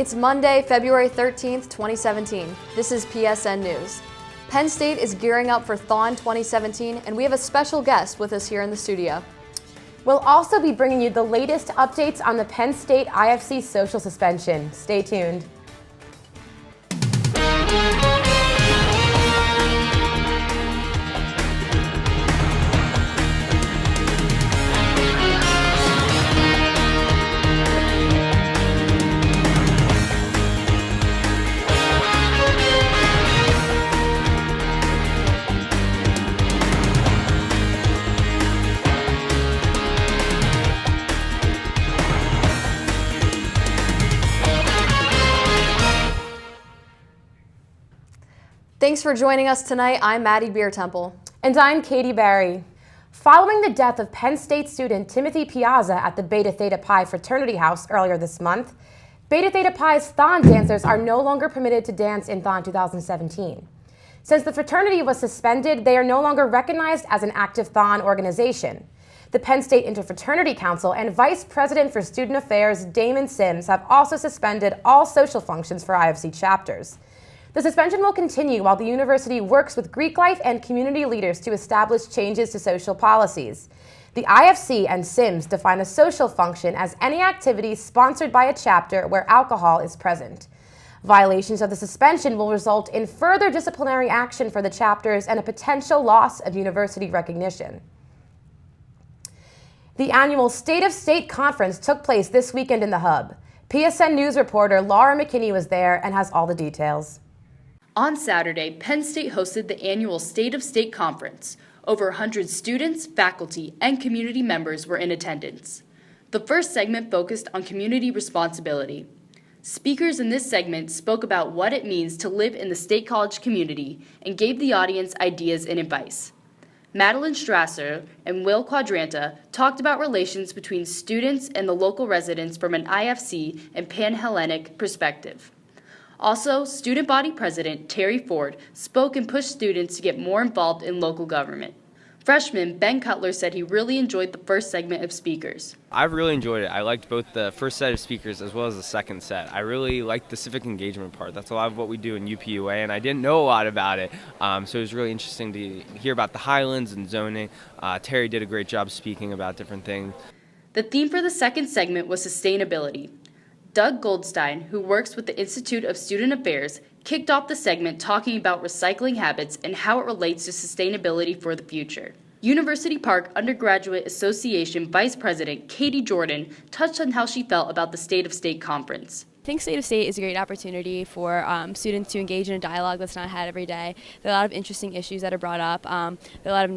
It's Monday, February 13th, 2017. This is PSN News. Penn State is gearing up for Thon 2017, and we have a special guest with us here in the studio. We'll also be bringing you the latest updates on the Penn State IFC social suspension. Stay tuned. Thanks for joining us tonight. I'm Maddie Beertemple. And I'm Katie Barry. Following the death of Penn State student Timothy Piazza at the Beta Theta Pi fraternity house earlier this month, Beta Theta Pi's Thon dancers are no longer permitted to dance in Thon 2017. Since the fraternity was suspended, they are no longer recognized as an active Thon organization. The Penn State Interfraternity Council and Vice President for Student Affairs Damon Sims have also suspended all social functions for IFC chapters. The suspension will continue while the university works with Greek life and community leaders to establish changes to social policies. The IFC and Sims define a social function as any activity sponsored by a chapter where alcohol is present. Violations of the suspension will result in further disciplinary action for the chapters and a potential loss of university recognition. The annual State of State Conference took place this weekend in the Hub. PSN News reporter Laura McKinney was there and has all the details. On Saturday, Penn State hosted the annual State of State Conference. Over 100 students, faculty, and community members were in attendance. The first segment focused on community responsibility. Speakers in this segment spoke about what it means to live in the State College community and gave the audience ideas and advice. Madeline Strasser and Will Quadranta talked about relations between students and the local residents from an IFC and Pan-Hellenic perspective. Also, student body president Terry Ford spoke and pushed students to get more involved in local government. Freshman Ben Cutler said he really enjoyed the first segment of speakers. I really enjoyed it. I liked both the first set of speakers as well as the second set. I really liked the civic engagement part. That's a lot of what we do in UPUA, and I didn't know a lot about it. So it was really interesting to hear about the Highlands and zoning. Terry did a great job speaking about different things. The theme for the second segment was sustainability. Doug Goldstein, who works with the Institute of Student Affairs, kicked off the segment talking about recycling habits and how it relates to sustainability for the future. University Park Undergraduate Association Vice President Katie Jordan touched on how she felt about the State of State Conference. I think State of State is a great opportunity for students to engage in a dialogue that's not had every day. There are a lot of interesting issues that are brought up. There are a lot of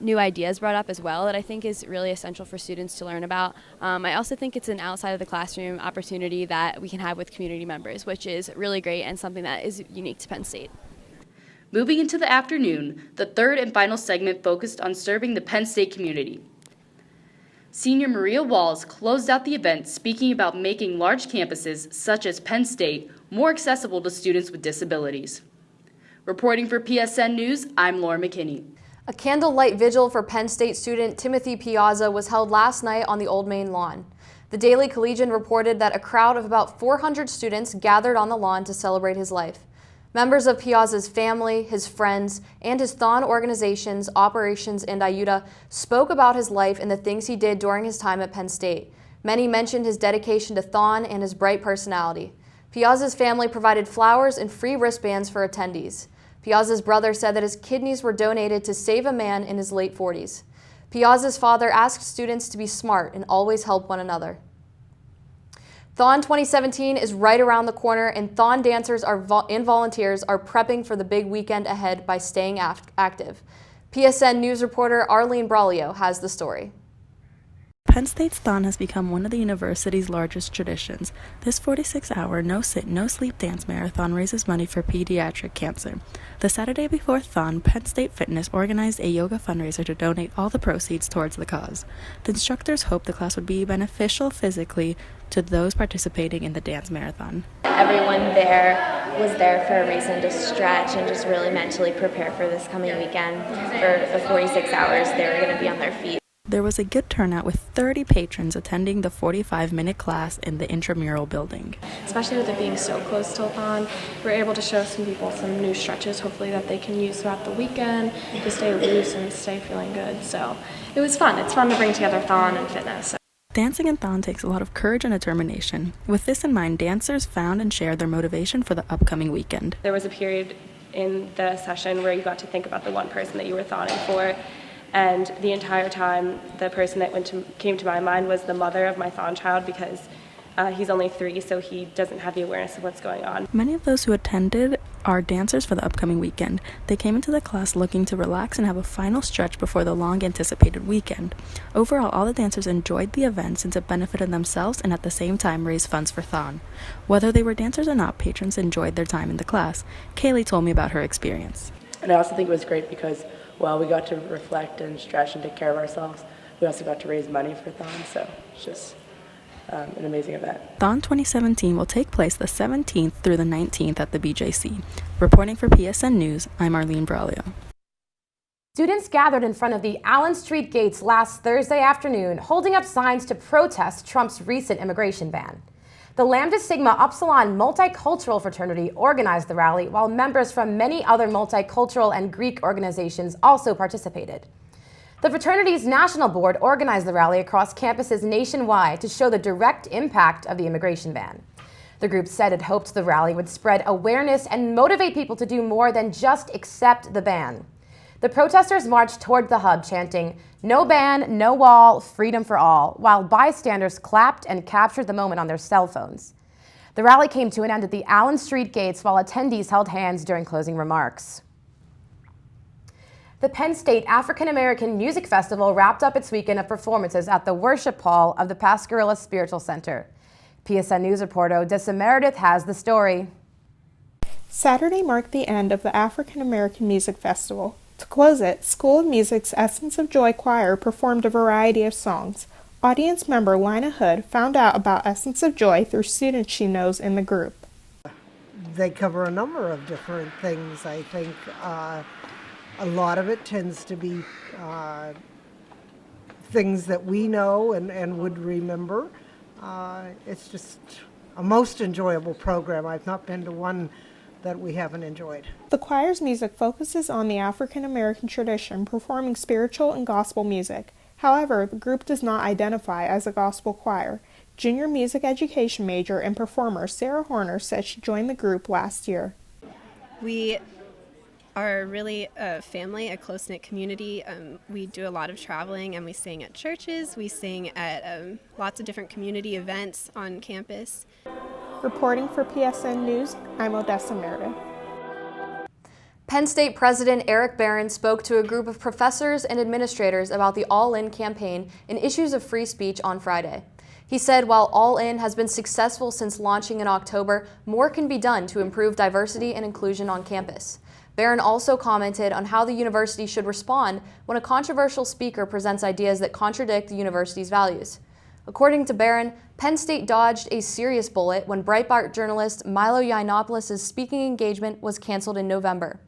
new ideas brought up as well that I think is really essential for students to learn about. I also think it's an outside of the classroom opportunity that we can have with community members, which is really great and something that is unique to Penn State. Moving into the afternoon, the third and final segment focused on serving the Penn State community. Senior Maria Walls closed out the event speaking about making large campuses, such as Penn State, more accessible to students with disabilities. Reporting for PSN News, I'm Laura McKinney. A candlelight vigil for Penn State student Timothy Piazza was held last night on the Old Main lawn. The Daily Collegian reported that a crowd of about 400 students gathered on the lawn to celebrate his life. Members of Piazza's family, his friends, and his Thon organizations, Operations and IUTA, spoke about his life and the things he did during his time at Penn State. Many mentioned his dedication to Thon and his bright personality. Piazza's family provided flowers and free wristbands for attendees. Piazza's brother said that his kidneys were donated to save a man in his late 40s. Piazza's father asked students to be smart and always help one another. Thon 2017 is right around the corner, and Thon dancers and volunteers are prepping for the big weekend ahead by staying active. PSN News reporter Arlene Braulio has the story. Penn State's Thon has become one of the university's largest traditions. This 46-hour no-sit, no-sleep dance marathon raises money for pediatric cancer. The Saturday before Thon, Penn State Fitness organized a yoga fundraiser to donate all the proceeds towards the cause. The instructors hoped the class would be beneficial physically to those participating in the dance marathon. Everyone there was there for a reason to stretch and just really mentally prepare for this coming weekend. For the 46 hours, they were going to be on their feet. There was a good turnout with 30 patrons attending the 45-minute class in the intramural building. Especially with it being so close to Thon, we're able to show some people some new stretches, hopefully that they can use throughout the weekend to stay loose and stay feeling good. So it was fun. It's fun to bring together Thon and fitness. Dancing in Thon takes a lot of courage and determination. With this in mind, dancers found and shared their motivation for the upcoming weekend. There was a period in the session where you got to think about the one person that you were thoning for. And the entire time, the person that came to my mind was the mother of my Thon child, because he's only 3, so he doesn't have the awareness of what's going on. Many of those who attended are dancers for the upcoming weekend. They came into the class looking to relax and have a final stretch before the long-anticipated weekend. Overall, all the dancers enjoyed the event since it benefited themselves and at the same time raised funds for Thon. Whether they were dancers or not, patrons enjoyed their time in the class. Kaylee told me about her experience. And I also think it was great because, well, we got to reflect and stretch and take care of ourselves. We also got to raise money for Thon, so it's just an amazing event. Thon 2017 will take place the 17th through the 19th at the BJC. Reporting for PSN News, I'm Arlene Braulio. Students gathered in front of the Allen Street gates last Thursday afternoon, holding up signs to protest Trump's recent immigration ban. The Lambda Sigma Upsilon Multicultural Fraternity organized the rally, while members from many other multicultural and Greek organizations also participated. The fraternity's national board organized the rally across campuses nationwide to show the direct impact of the immigration ban. The group said it hoped the rally would spread awareness and motivate people to do more than just accept the ban. The protesters marched toward the hub chanting, "No ban, no wall, freedom for all," while bystanders clapped and captured the moment on their cell phones. The rally came to an end at the Allen Street gates while attendees held hands during closing remarks. The Penn State African American Music Festival wrapped up its weekend of performances at the Worship Hall of the Pascagoula Spiritual Center. PSN News reporter Odessa Meredith has the story. Saturday marked the end of the African American Music Festival. To close it, School of Music's Essence of Joy Choir performed a variety of songs. Audience member Lina Hood found out about Essence of Joy through students she knows in the group. They cover a number of different things, I think. A lot of it tends to be things that we know and would remember. It's just a most enjoyable program. I've not been to one that we haven't enjoyed. The choir's music focuses on the African American tradition, performing spiritual and gospel music. However, the group does not identify as a gospel choir. Junior music education major and performer Sarah Horner said she joined the group last year. We are really a family, a close-knit community. We do a lot of traveling, and we sing at churches. We sing at lots of different community events on campus. Reporting for PSN News, I'm Odessa Meredith. Penn State President Eric Barron spoke to a group of professors and administrators about the All In campaign and issues of free speech on Friday. He said while All In has been successful since launching in October, more can be done to improve diversity and inclusion on campus. Barron also commented on how the university should respond when a controversial speaker presents ideas that contradict the university's values. According to Barron, Penn State dodged a serious bullet when Breitbart journalist Milo Yiannopoulos' speaking engagement was canceled in November.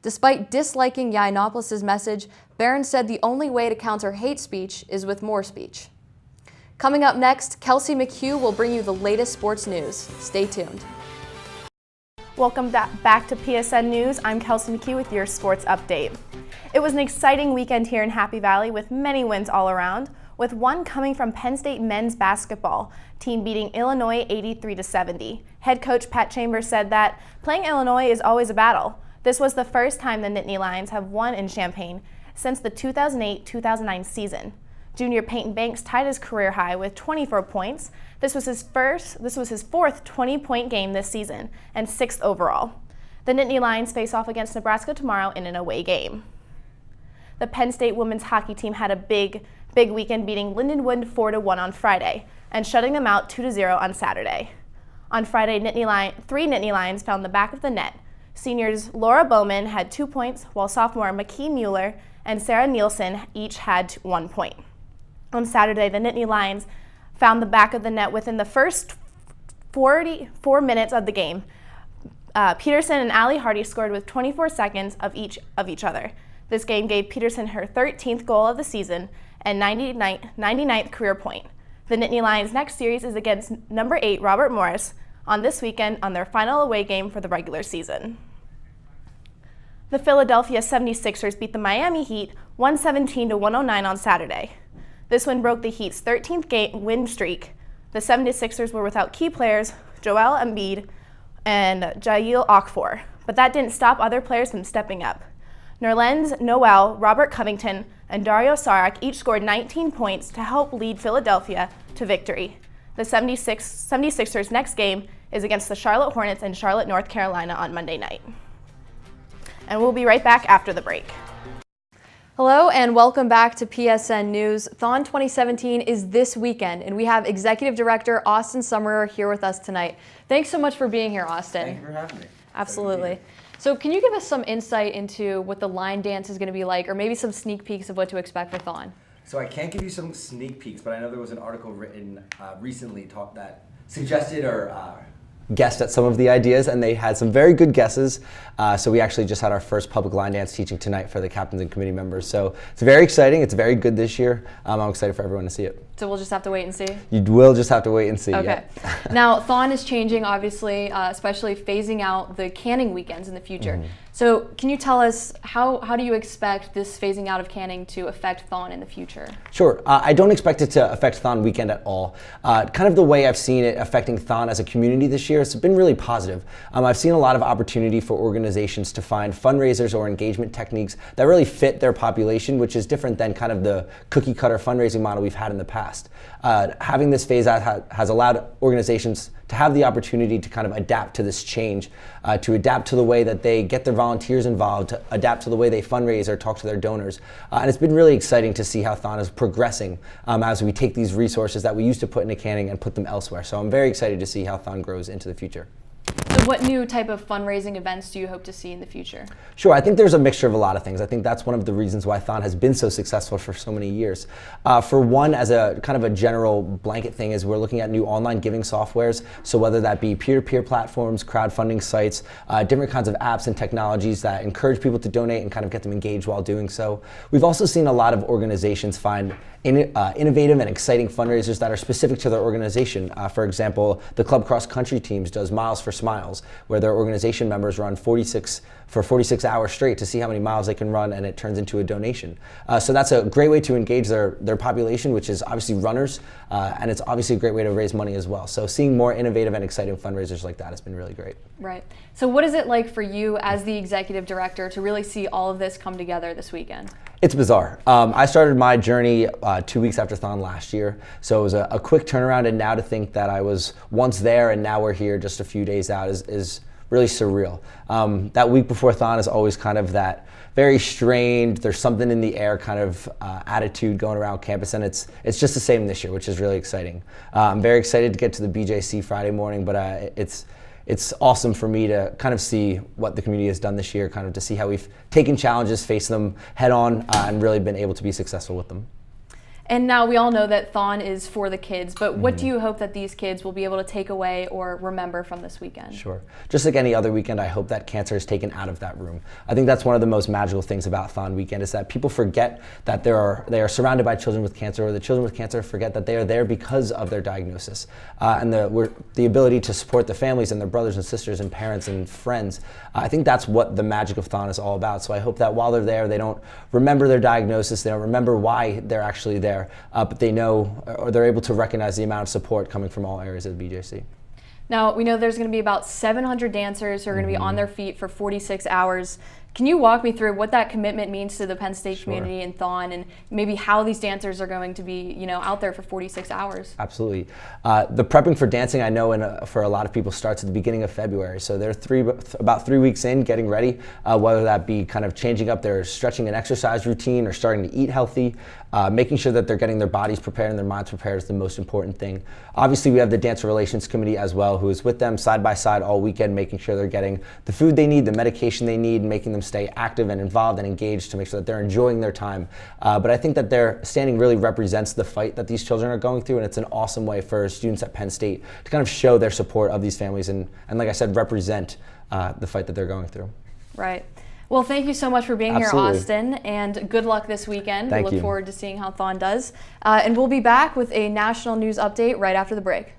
Despite disliking Yiannopoulos' message, Barron said the only way to counter hate speech is with more speech. Coming up next, Kelsey McHugh will bring you the latest sports news. Stay tuned. Welcome back to PSN News. I'm Kelsey McHugh with your sports update. It was an exciting weekend here in Happy Valley with many wins all around, with one coming from Penn State men's basketball team beating Illinois 83-70. Head coach Pat Chambers said that playing Illinois is always a battle. This was the first time the Nittany Lions have won in Champaign since the 2008-2009 season. Junior Peyton Banks tied his career high with 24 points. This was his fourth 20-point game this season and 6th overall. The Nittany Lions face off against Nebraska tomorrow in an away game. The Penn State women's hockey team had a big weekend beating Lindenwood 4-1 on Friday and shutting them out 2-0 on Saturday. On Friday, three Nittany Lions found the back of the net. Seniors Laura Bowman had 2 points, while sophomore McKee Mueller and Sarah Nielsen each had 1 point. On Saturday, the Nittany Lions found the back of the net within the first 44 minutes of the game. Peterson and Allie Hardy scored with 24 seconds of each other. This game gave Peterson her 13th goal of the season, and 99th career point. The Nittany Lions' next series is against number 8 Robert Morris on this weekend on their final away game for the regular season. The Philadelphia 76ers beat the Miami Heat 117-109 on Saturday. This win broke the Heat's 13th win streak. The 76ers were without key players Joel Embiid and Jahlil Okafor, but that didn't stop other players from stepping up. Nerlens Noel, Robert Covington, and Dario Saric each scored 19 points to help lead Philadelphia to victory. The 76ers' next game is against the Charlotte Hornets in Charlotte, North Carolina on Monday night. And we'll be right back after the break. Hello and welcome back to PSN News. Thon 2017 is this weekend, and we have Executive Director Austin Summerer here with us tonight. Thanks so much for being here, Austin. Thank you for having me. Absolutely. So can you give us some insight into what the line dance is going to be like, or maybe some sneak peeks of what to expect for Thon? So I can't give you some sneak peeks, but I know there was an article written recently that suggested or guessed at some of the ideas, and they had some very good guesses. So we actually just had our first public line dance teaching tonight for the captains and committee members. So it's very exciting. It's very good this year. I'm excited for everyone to see it. So we'll just have to wait and see? You will just have to wait and see. Okay. Now, Thon is changing, obviously, especially phasing out the canning weekends in the future. Mm-hmm. So can you tell us how do you expect this phasing out of canning to affect Thon in the future? Sure. I don't expect it to affect Thon weekend at all. Kind of the way I've seen it affecting Thon as a community this year, it's been really positive. I've seen a lot of opportunity for organizations to find fundraisers or engagement techniques that really fit their population, which is different than kind of the cookie cutter fundraising model we've had in the past. Having this phase out has allowed organizations to have the opportunity to kind of adapt to this change, to adapt to the way that they get their volunteers involved, to adapt to the way they fundraise or talk to their donors. And it's been really exciting to see how Thon is progressing as we take these resources that we used to put into canning and put them elsewhere. So I'm very excited to see how Thon grows into the future. So what new type of fundraising events do you hope to see in the future? Sure, I think there's a mixture of a lot of things. I think that's one of the reasons why Thon has been so successful for so many years. For one, as a kind of a general blanket thing, is we're looking at new online giving softwares. So whether that be peer-to-peer platforms, crowdfunding sites, different kinds of apps and technologies that encourage people to donate and kind of get them engaged while doing so. We've also seen a lot of organizations find innovative and exciting fundraisers that are specific to their organization. For example, the club cross country teams does Miles for Smiles, where their organization members run 46 hours straight to see how many miles they can run, and it turns into a donation. So that's a great way to engage their population, which is obviously runners, and it's obviously a great way to raise money as well. So seeing more innovative and exciting fundraisers like that has been really great. Right. So what is it like for you as the executive director to really see all of this come together this weekend? It's bizarre. I started my journey 2 weeks after Thon last year, so it was a quick turnaround, and now to think that I was once there and now we're here just a few days out is really surreal. That week before Thon is always kind of that very strained, there's something in the air kind of attitude going around campus, and it's just the same this year, which is really exciting. I'm very excited to get to the BJC Friday morning, but it's awesome for me to kind of see what the community has done this year, kind of to see how we've taken challenges, faced them head on, and really been able to be successful with them. And now we all know that Thon is for the kids, but what do you hope that these kids will be able to take away or remember from this weekend? Sure. Just like any other weekend, I hope that cancer is taken out of that room. I think that's one of the most magical things about Thon weekend, is that people forget that they are surrounded by children with cancer, or the children with cancer forget that they are there because of their diagnosis. And the ability to support the families and their brothers and sisters and parents and friends. I think that's what the magic of Thon is all about. So I hope that while they're there, they don't remember their diagnosis, they don't remember why they're actually there. But they know, or they're able to recognize the amount of support coming from all areas of the BJC. Now, we know there's going to be about 700 dancers who are going to be on their feet for 46 hours. Can you walk me through what that commitment means to the Penn State community and Thon, and maybe how these dancers are going to be, out there for 46 hours? Absolutely. The prepping for dancing, I know, for a lot of people starts at the beginning of February. So they're about 3 weeks in, getting ready, whether that be kind of changing up their stretching and exercise routine or starting to eat healthy. Making sure that they're getting their bodies prepared and their minds prepared is the most important thing. Obviously, we have the Dancer Relations Committee as well, who is with them side by side all weekend, making sure they're getting the food they need, the medication they need, making them stay active and involved and engaged to make sure that they're enjoying their time. But I think that their standing really represents the fight that these children are going through, and it's an awesome way for students at Penn State to kind of show their support of these families and like I said, represent the fight that they're going through. Right. Well, thank you so much for being Absolutely. here, Austin, and good luck this weekend. Thank we look you. forward to seeing how Thon does. And we'll be back with a national news update right after the break.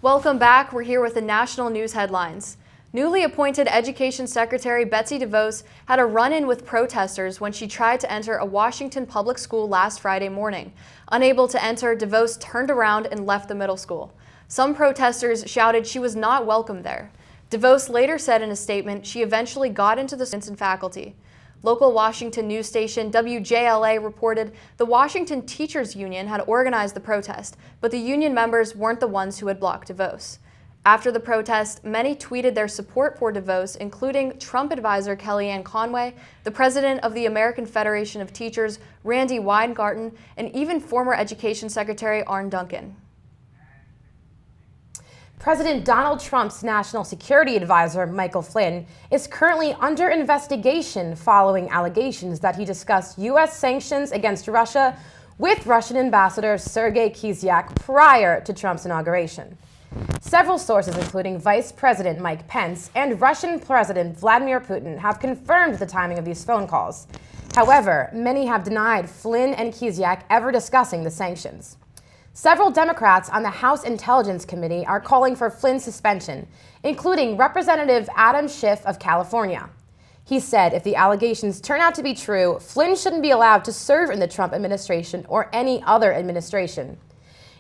Welcome back. We're here with the national news headlines. Newly appointed Education Secretary Betsy DeVos had a run-in with protesters when she tried to enter a Washington public school last Friday morning. Unable to enter, DeVos turned around and left the middle school. Some protesters shouted she was not welcome there. DeVos later said in a statement she eventually got into the students and faculty. Local Washington news station WJLA reported the Washington Teachers Union had organized the protest, but the union members weren't the ones who had blocked DeVos. After the protest, many tweeted their support for DeVos, including Trump advisor Kellyanne Conway, the president of the American Federation of Teachers, Randy Weingarten, and even former Education Secretary Arne Duncan. President Donald Trump's national security advisor, Michael Flynn, is currently under investigation following allegations that he discussed U.S. sanctions against Russia with Russian Ambassador Sergei Kislyak prior to Trump's inauguration. Several sources, including Vice President Mike Pence and Russian President Vladimir Putin, have confirmed the timing of these phone calls. However, many have denied Flynn and Kislyak ever discussing the sanctions. Several Democrats on the House Intelligence Committee are calling for Flynn's suspension, including Representative Adam Schiff of California. He said if the allegations turn out to be true, Flynn shouldn't be allowed to serve in the Trump administration or any other administration.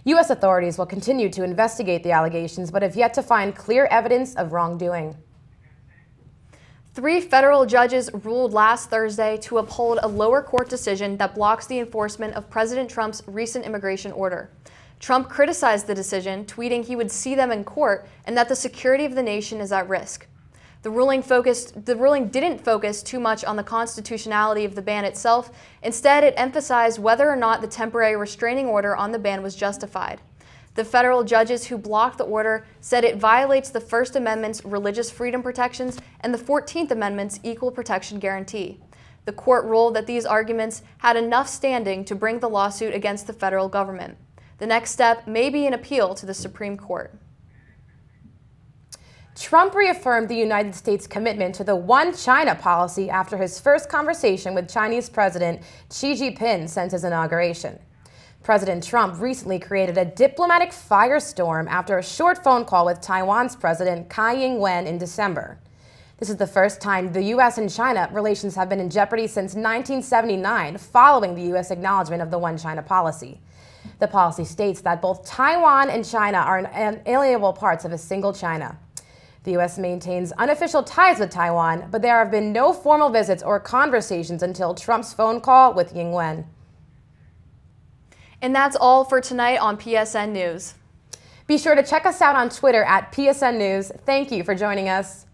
U.S. authorities will continue to investigate the allegations, but have yet to find clear evidence of wrongdoing. 3 federal judges ruled last Thursday to uphold a lower court decision that blocks the enforcement of President Trump's recent immigration order. Trump criticized the decision, tweeting he would see them in court and that the security of the nation is at risk. The ruling didn't focus too much on the constitutionality of the ban itself. Instead, it emphasized whether or not the temporary restraining order on the ban was justified. The federal judges who blocked the order said it violates the First Amendment's religious freedom protections and the 14th Amendment's equal protection guarantee. The court ruled that these arguments had enough standing to bring the lawsuit against the federal government. The next step may be an appeal to the Supreme Court. Trump reaffirmed the United States' commitment to the One China policy after his first conversation with Chinese President Xi Jinping since his inauguration. President Trump recently created a diplomatic firestorm after a short phone call with Taiwan's President Tsai Ing-wen in December. This is the first time the U.S. and China relations have been in jeopardy since 1979, following the U.S. acknowledgement of the One China policy. The policy states that both Taiwan and China are inalienable parts of a single China. The U.S. maintains unofficial ties with Taiwan, but there have been no formal visits or conversations until Trump's phone call with Ing-wen. And that's all for tonight on PSN News. Be sure to check us out on Twitter at PSN News. Thank you for joining us.